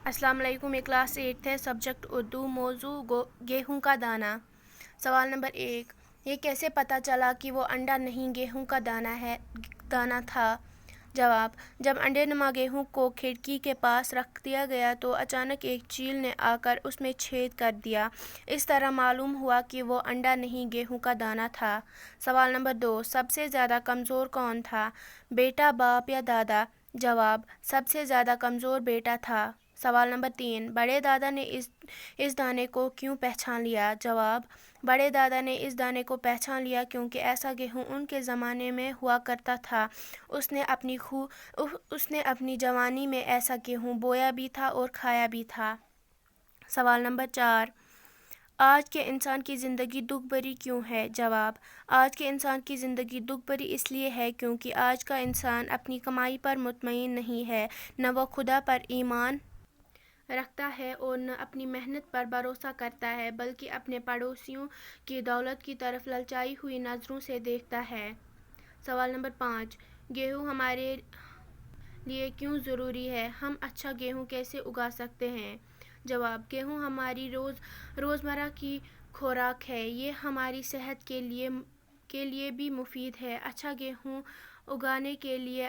السلام علیکم، یہ کلاس 8 ہے، سبجیکٹ اردو، موضوع گیہوں کا دانہ۔ سوال نمبر 1، یہ کیسے پتہ چلا کہ وہ انڈا نہیں گیہوں کا دانہ تھا؟ جواب: جب انڈے نما گیہوں کو کھڑکی کے پاس رکھ دیا گیا تو اچانک ایک چیل نے آ کر اس میں چھید کر دیا۔ اس طرح معلوم ہوا کہ وہ انڈا نہیں گیہوں کا دانہ تھا۔ سوال نمبر 2، سب سے زیادہ کمزور کون تھا؟ بیٹا، باپ یا دادا؟ جواب: سب سے زیادہ کمزور بیٹا تھا۔ سوال نمبر 3، بڑے دادا نے اس دانے کو کیوں پہچان لیا؟ جواب: بڑے دادا نے اس دانے کو پہچان لیا کیونکہ ایسا گیہوں ان کے زمانے میں ہوا کرتا تھا۔ اس نے اپنی جوانی میں ایسا گیہوں بویا بھی تھا اور کھایا بھی تھا۔ سوال نمبر 4، آج کے انسان کی زندگی دکھ بھری کیوں ہے؟ جواب: آج کے انسان کی زندگی دکھ بھری اس لیے ہے کیونکہ آج کا انسان اپنی کمائی پر مطمئن نہیں ہے، نہ وہ خدا پر ایمان رکھتا ہے اور نہ اپنی محنت پر بھروسہ کرتا ہے، بلکہ اپنے پڑوسیوں کی دولت کی طرف للچائی ہوئی نظروں سے دیکھتا ہے۔ سوال نمبر 5، گیہوں ہمارے لیے کیوں ضروری ہے؟ ہم اچھا گیہوں کیسے اگا سکتے ہیں؟ جواب: گیہوں ہماری روزمرہ کی خوراک ہے۔ یہ ہماری صحت کے لیے بھی مفید ہے۔ اچھا گیہوں اگانے کے لیے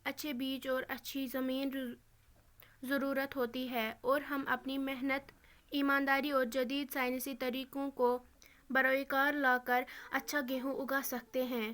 اچھے بیج اور اچھی زمین ضرورت ہوتی ہے، اور ہم اپنی محنت، ایمانداری اور جدید سائنسی طریقوں کو بروئے کار لا کر اچھا گیہوں اگا سکتے ہیں۔